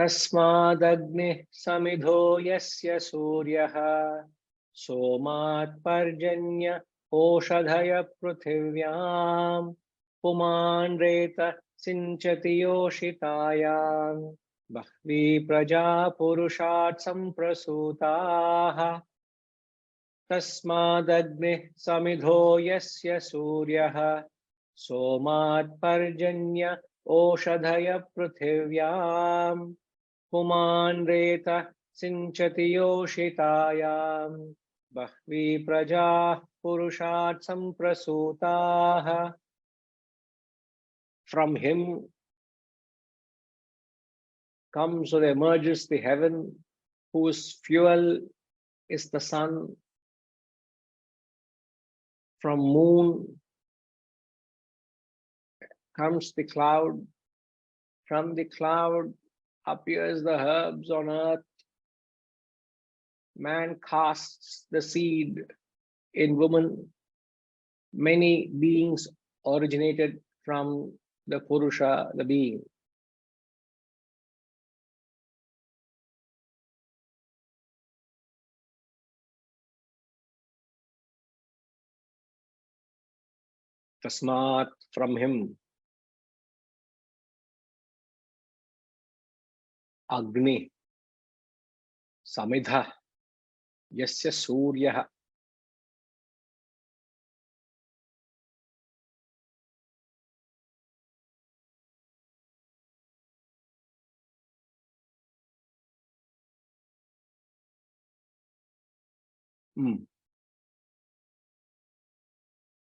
Tasmadagni samidho yasya suryaha somat parjanya oshadhaya pruthivyam puman reta sinchati yoshitayam bahvi praja purushat samprasutaha tasmadagni samidho yasya suryaha somat parjanya oshadhaya pruthivyam पुमान रेता सिंचति योषितायां बह्वी प्रजा पुरुषात् संप्रसूताः. From him comes or emerges the heaven, whose fuel is the sun. From moon comes the cloud. From the cloud appears the herbs on earth. Man casts the seed in woman. Many beings originated from the Purusha, the being. Tasmat, from him. Agni, Samidha, Yasya Suryaha.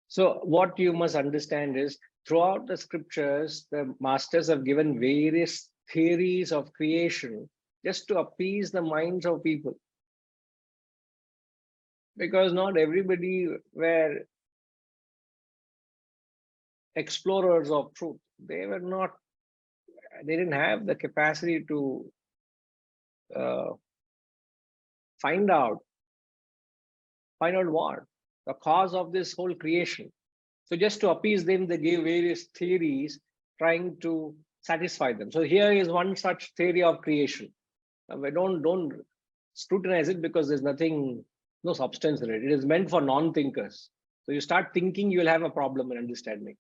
So what you must understand is, throughout the scriptures, the masters have given various theories of creation just to appease the minds of people. Because not everybody were explorers of truth. They didn't have the capacity to find out what? The cause of this whole creation. So just to appease them, they gave various theories trying to satisfy them. So here is one such theory of creation. We don't scrutinize it because there's no substance in it. It is meant for non-thinkers. So you start thinking, you'll have a problem in understanding.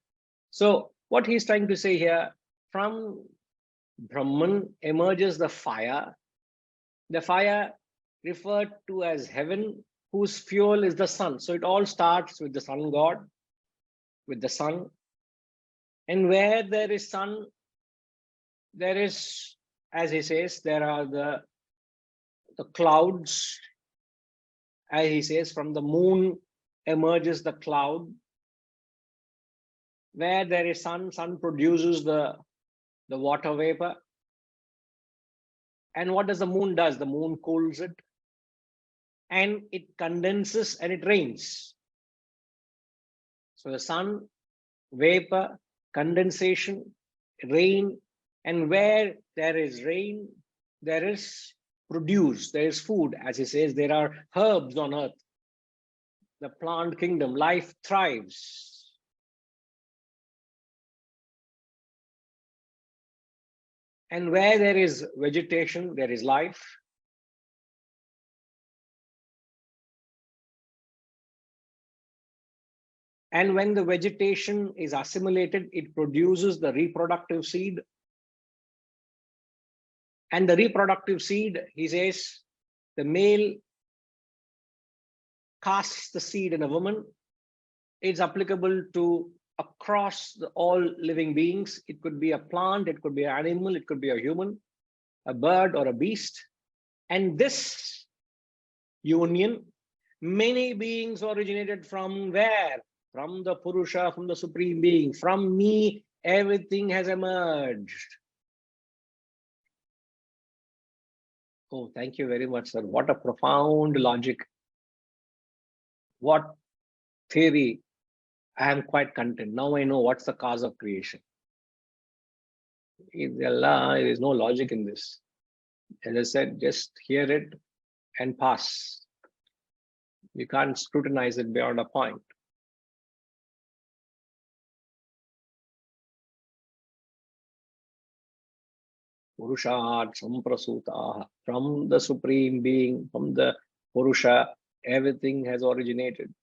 So what he's trying to say here, from Brahman emerges the fire. The fire referred to as heaven, whose fuel is the sun. So it all starts with the sun god, with the sun. And where there is sun, there is, as he says, there are the clouds. As he says, from the moon emerges the cloud. Where there is sun, sun produces the water vapor. And what does the moon does? The moon cools it. And it condenses and it rains. So the sun, vapor, condensation, rain, and where there is rain, there is produce, there is food. As he says, there are herbs on earth. The plant kingdom, life thrives. And where there is vegetation, there is life. And when the vegetation is assimilated, it produces the reproductive seed. And the reproductive seed, he says, the male casts the seed in a woman. It's applicable to across all living beings. It could be a plant, it could be an animal, it could be a human, a bird or a beast. And this union, many beings originated from where? From the Purusha, from the Supreme Being. From me, everything has emerged. Oh, thank you very much, sir. What a profound logic. What theory. I am quite content. Now I know what's the cause of creation. There is no logic in this. As I said, just hear it and pass. You can't scrutinize it beyond a point. Purushat Samprasutaha. From the Supreme Being, from the Purusha, everything has originated.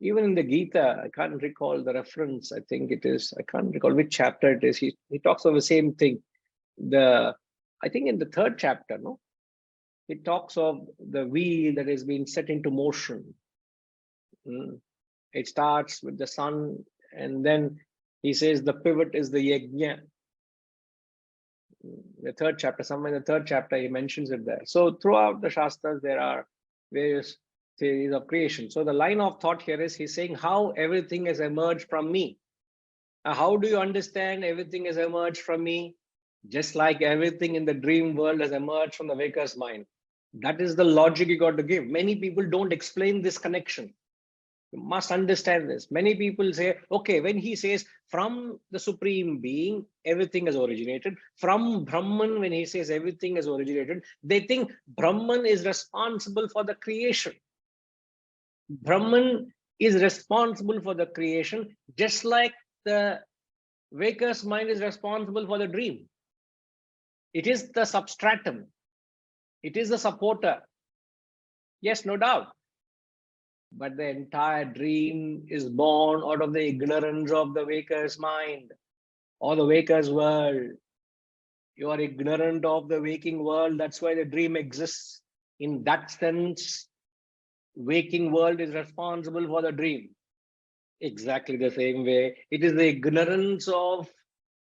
Even in the Gita, I can't recall the reference. I think it is, I can't recall which chapter it is. He talks of the same thing. I think in the third chapter, no? It talks of the wheel that has been set into motion. It starts with the sun, and then he says the pivot is the yajna. The third chapter, somewhere in the third chapter, he mentions it there. So throughout the Shastras, there are various theories of creation. So the line of thought here is he's saying how everything has emerged from me. Now, how do you understand everything has emerged from me? Just like everything in the dream world has emerged from the waker's mind. That is the logic you got to give. Many people don't explain this connection. You must understand this. Many people say, okay, when he says from the Supreme Being, everything has originated. From Brahman, when he says everything has originated, they think Brahman is responsible for the creation. Brahman is responsible for the creation, just like the waker's mind is responsible for the dream. It is the substratum. It is the supporter. Yes, no doubt. But the entire dream is born out of the ignorance of the waker's mind or the waker's world. You are ignorant of the waking world. That's why the dream exists. In that sense, waking world is responsible for the dream. Exactly the same way. It is the ignorance of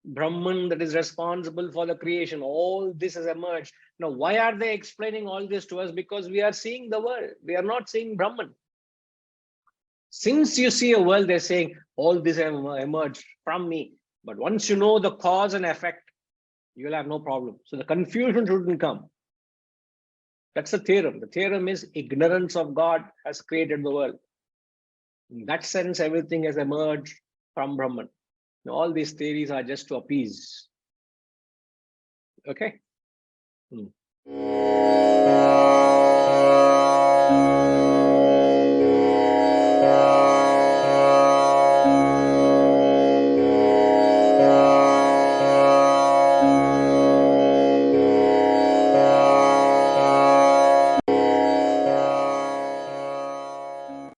Brahman that is responsible for the creation. All this has emerged. Now, why are they explaining all this to us? Because we are seeing the world. We are not seeing Brahman. Since you see a world, they're saying all this have emerged from me. But once you know the cause and effect, you'll have no problem. So the confusion shouldn't come. That's the theorem. The theorem is ignorance of God has created the world. In that sense, everything has emerged from Brahman. Now, all these theories are just to appease. Okay?